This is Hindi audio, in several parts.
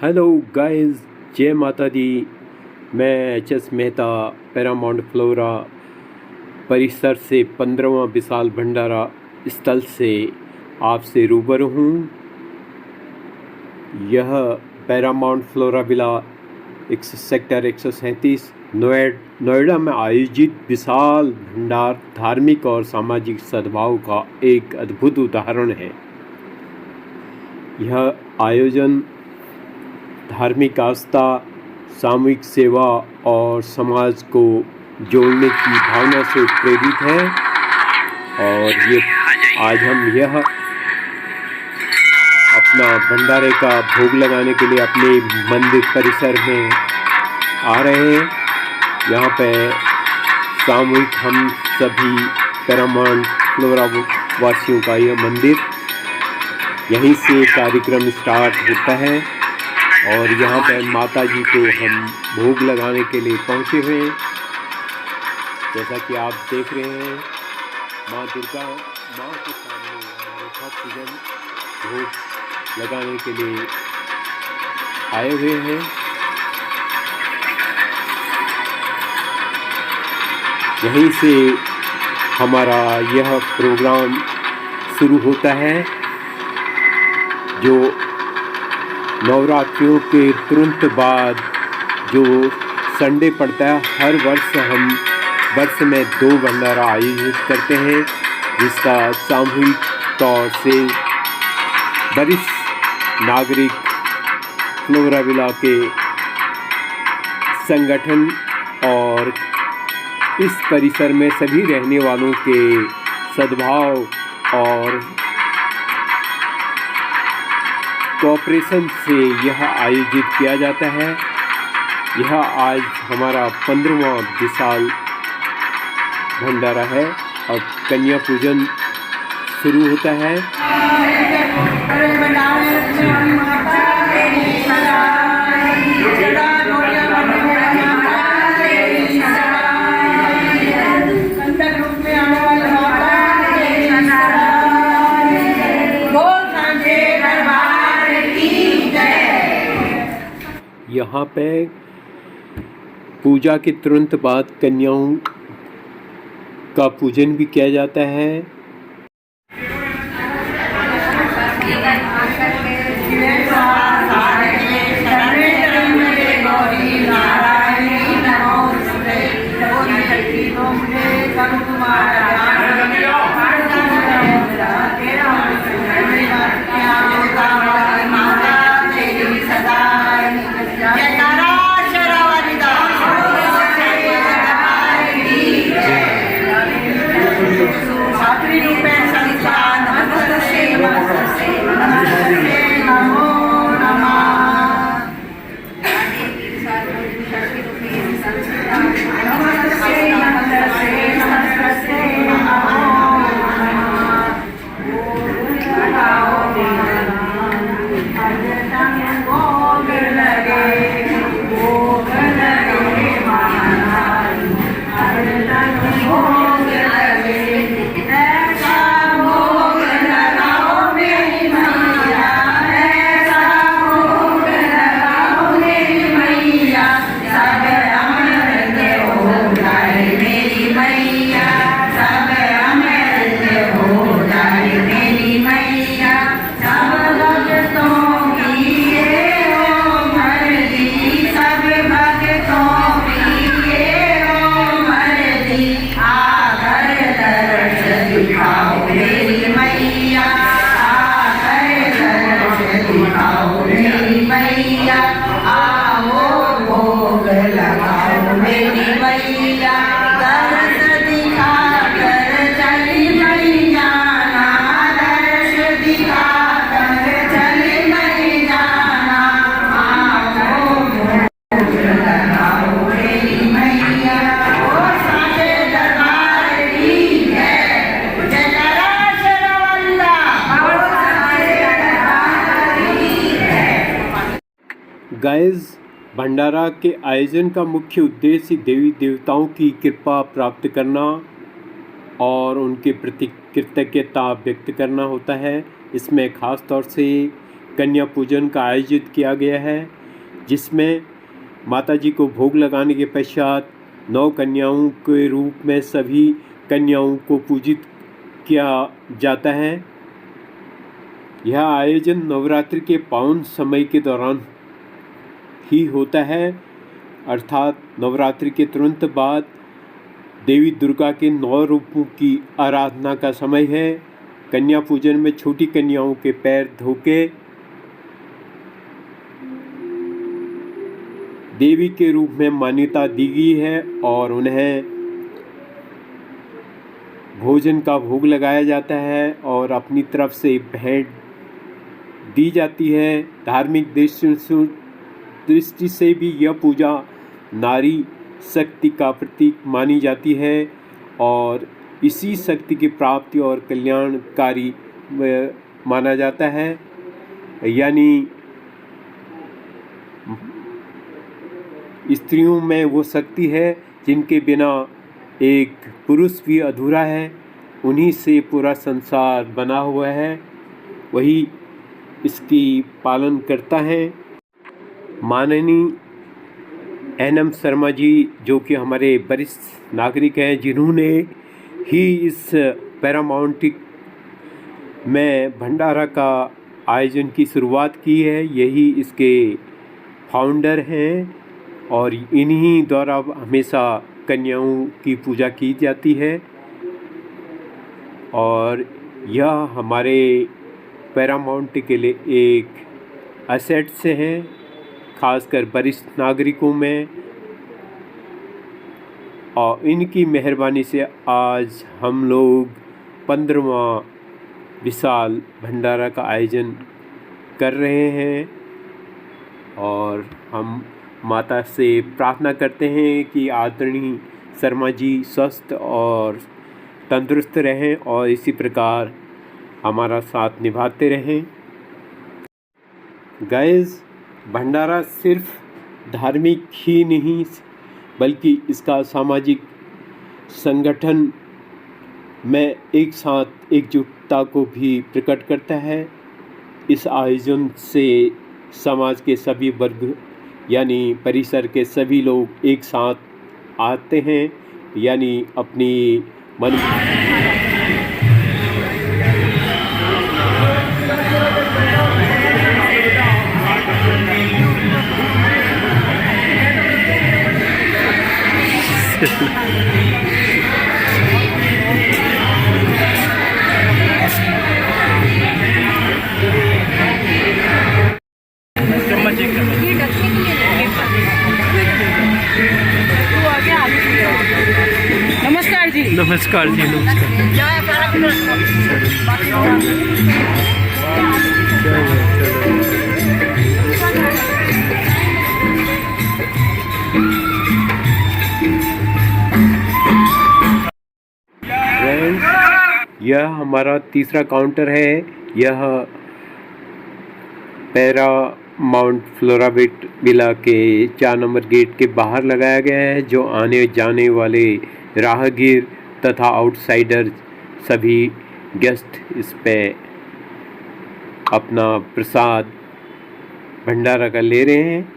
हेलो गाइस, जय माता दी। मैं एच.एस. मेहता पैरामाउंट फ्लोरा परिसर से 15वां विशाल भंडारा स्थल से आपसे रूबरू हूँ। यह Paramount flora villa sector 137 Noida में आयोजित विशाल भंडार धार्मिक और सामाजिक सद्भाव का एक अद्भुत उदाहरण है। यह आयोजन धार्मिक आस्था, सामूहिक सेवा और समाज को जोड़ने की भावना से प्रेरित है। और आज हम यह अपना भंडारे का भोग लगाने के लिए अपने मंदिर परिसर में आ रहे हैं। यहाँ पे सामूहिक हम सभी पैरामाउंट फ्लोरा वासियों का यह मंदिर, यहीं से कार्यक्रम स्टार्ट होता है। और यहाँ पे माता जी को हम भोग लगाने के लिए पहुँचे हुए हैं। जैसा कि आप देख रहे हैं, माँ दुर्गा माँ के सामने रेखा पूजन भोग लगाने के लिए आए हुए हैं। यहीं से हमारा यह प्रोग्राम शुरू होता है, जो नवरात्रियों के तुरंत बाद जो संडे पड़ता है। हर वर्ष हम वर्ष में 2 भंडारा आयोजित करते हैं, जिसका सामूहिक तौर से वरिष्ठ नागरिक फ्लोरा विला के संगठन और इस परिसर में सभी रहने वालों के सद्भाव और कोऑपरेशन से यह आयोजित किया जाता है। यह आज हमारा 15वां विशाल भंडारा है। अब कन्या पूजन शुरू होता है। यहाँ पे पूजा के तुरंत बाद कन्याओं का पूजन भी किया जाता है। गाइस, भंडारा के आयोजन का मुख्य उद्देश्य देवी देवताओं की कृपा प्राप्त करना और उनके प्रति कृतज्ञता व्यक्त करना होता है। इसमें ख़ास तौर से कन्या पूजन का आयोजित किया गया है, जिसमें माता जी को भोग लगाने के पश्चात 9 कन्याओं के रूप में सभी कन्याओं को पूजित किया जाता है। यह आयोजन नवरात्रि के पावन समय के दौरान ही होता है, अर्थात नवरात्रि के तुरंत बाद देवी दुर्गा के 9 रूपों की आराधना का समय है। कन्या पूजन में छोटी कन्याओं के पैर धोके देवी के रूप में मान्यता दी गई है और उन्हें भोजन का भोग लगाया जाता है और अपनी तरफ से भेंट दी जाती है। धार्मिक दृष्टि से भी यह पूजा नारी शक्ति का प्रतीक मानी जाती है और इसी शक्ति की प्राप्ति और कल्याणकारी माना जाता है। यानी स्त्रियों में वो शक्ति है जिनके बिना एक पुरुष भी अधूरा है, उन्हीं से पूरा संसार बना हुआ है, वही इसकी पालन करता है। माननीय एनएम शर्मा जी, जो कि हमारे वरिष्ठ नागरिक हैं, जिन्होंने ही इस पैरामाउंटिक में भंडारा का आयोजन की शुरुआत की है, यही इसके फाउंडर हैं और इन्हीं द्वारा हमेशा कन्याओं की पूजा की जाती है। और यह हमारे पैरामाउंट के लिए एक एसेट से हैं, खासकर वरिष्ठ नागरिकों में, और इनकी मेहरबानी से आज हम लोग 15वां विशाल भंडारा का आयोजन कर रहे हैं। और हम माता से प्रार्थना करते हैं कि आदरणीय शर्मा जी स्वस्थ और तंदुरुस्त रहें और इसी प्रकार हमारा साथ निभाते रहें। गाइस, भंडारा सिर्फ धार्मिक ही नहीं बल्कि इसका सामाजिक संगठन में एक साथ एकजुटता को भी प्रकट करता है। इस आयोजन से समाज के सभी वर्ग यानी परिसर के सभी लोग एक साथ आते हैं, यानी अपनी मन नमस्कार जी। नमस्कार जी। फ्रेंड्स, यह हमारा तीसरा काउंटर है। यह पैरामाउंट फ्लोराविट विला के 4 नंबर गेट के बाहर लगाया गया है, जो आने जाने वाले राहगीर तथा आउटसाइडर सभी गेस्ट इस पे अपना प्रसाद भंडारा का ले रहे हैं।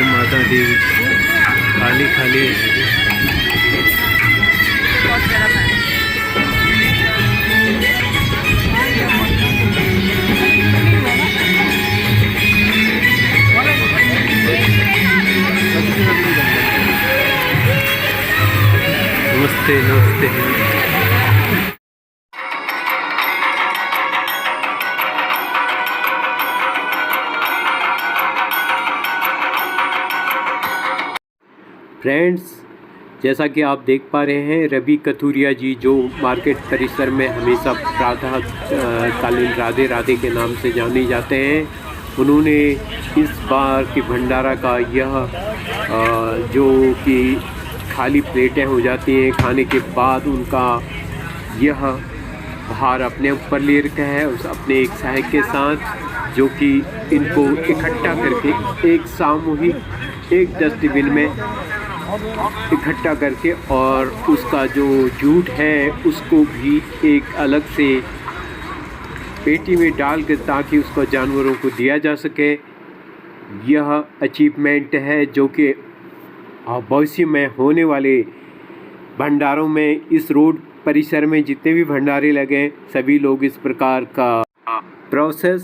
माता दी खाली खाली नमस्ते नमस्ते। फ्रेंड्स, जैसा कि आप देख पा रहे हैं, रवि कथुरिया जी जो मार्केट परिसर में हमेशा प्रातः कालीन राधे राधे के नाम से जाने जाते हैं, उन्होंने इस बार की भंडारा का यह जो कि खाली प्लेटें हो जाती हैं खाने के बाद, उनका यह भार अपने ऊपर ले रखा है उस अपने एक सहायक के साथ, जो कि इनको इकट्ठा करके एक सामूहिक एक डस्टबिन में इकट्ठा करके और उसका जो जूट है उसको भी एक अलग से पेटी में डाल कर ताकि उसको जानवरों को दिया जा सके। यह अचीवमेंट है जो कि भविष्य में होने वाले भंडारों में इस रोड परिसर में जितने भी भंडारे लगे सभी लोग इस प्रकार का प्रोसेस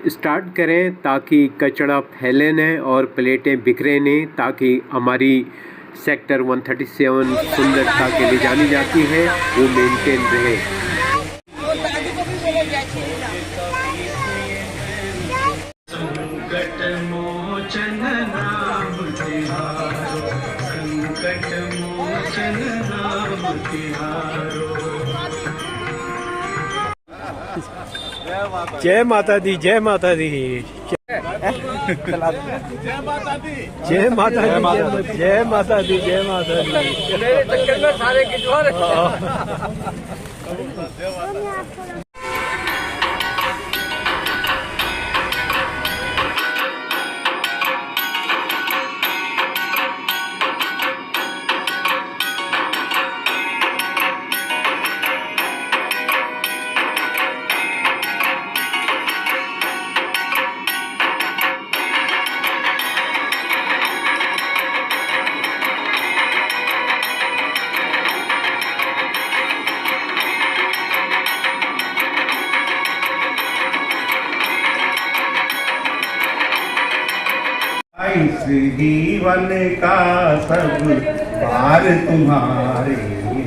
स्टार्ट करें ताकि कचरा फैले नहीं और प्लेटें बिखरे नहीं, ताकि हमारी सेक्टर 137 सुंदरता के लिए जानी जाती है वो मेंटेन रहे। संकट मोचन नाम तिहारो, संकट मोचन नाम तिहारो। जय माता दी, जय माता दी, जय माता दी, जय माता दी, जय माता दी, जय माता दी। मेरे चक्कर में सारे की जोर। इस जीवन का सब भार तुम्हारे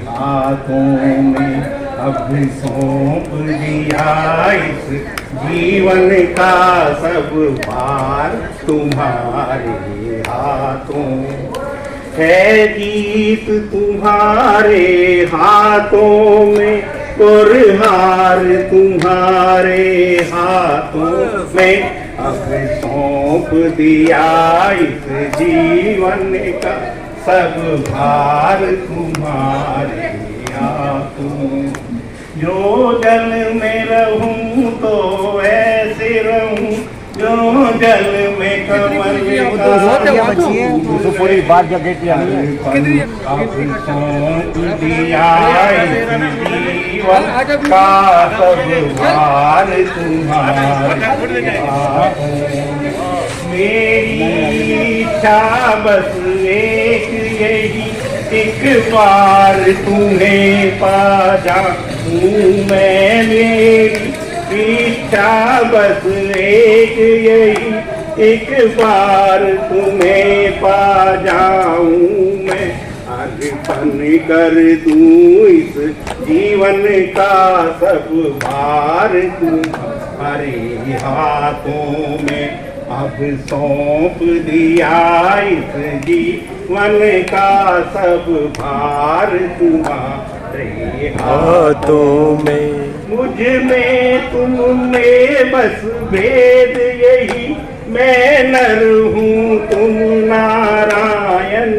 हाथों में अब सौंप दिया। इस जीवन का सब भार तुम्हारे हाथों है, जीत तुम्हारे हाथों में और हार तुम्हारे हाथों में अब सौंप दिया। इस जीवन का सब भार तुम्हारे हाथों। जो जल में रहूं तो ऐसे रहूं, जो जल में कमल का पूरी बात जब देती है अब सौंप दिया। इस जीवन का सब भार तुम्हारे हाथों। मेरी इच्छा बस एक यही, एक बार तुम्हें पा जाऊं मैं। मेरी इच्छा बस एक यही, एक बार तुम्हें पा जाऊं मैं। अर्पण कर दूं इस जीवन का सब भार तुम्हारे हाथों में अब सौंप दिया। इस जीवन का सब भार तुम्हारे हाथों में। मुझ में तुम में बस भेद यही, मैं नर हूँ तुम नारायण।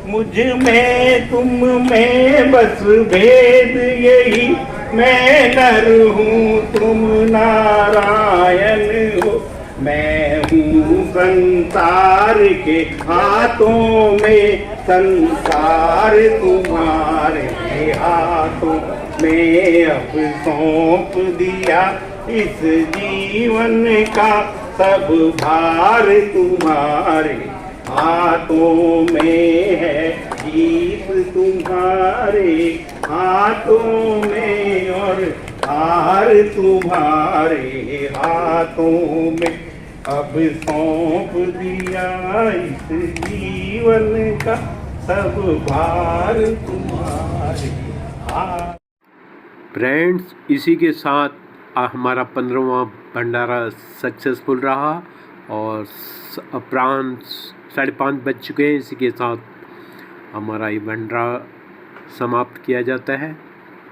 मुझ में तुम में बस भेद यही, मैं नर हूँ तुम नारायण हो। मैं हूँ संसार के हाथों में, संसार तुम्हारे हाथों में अब सौंप दिया। इस जीवन का सब भार तुम्हारे हाथों में है। जीत तुम्हारे हाथों में और हार तुम्हारे हाथों में अब सौंप दिया। इस जीवन का सब भार तुम्हारे हाथ। फ्रेंड्स, इसी के साथ हमारा 15वां भंडारा सक्सेसफुल रहा और अपराह्न 5:30 बज चुके हैं। इसी के साथ हमारा ये भंडारा समाप्त किया जाता है।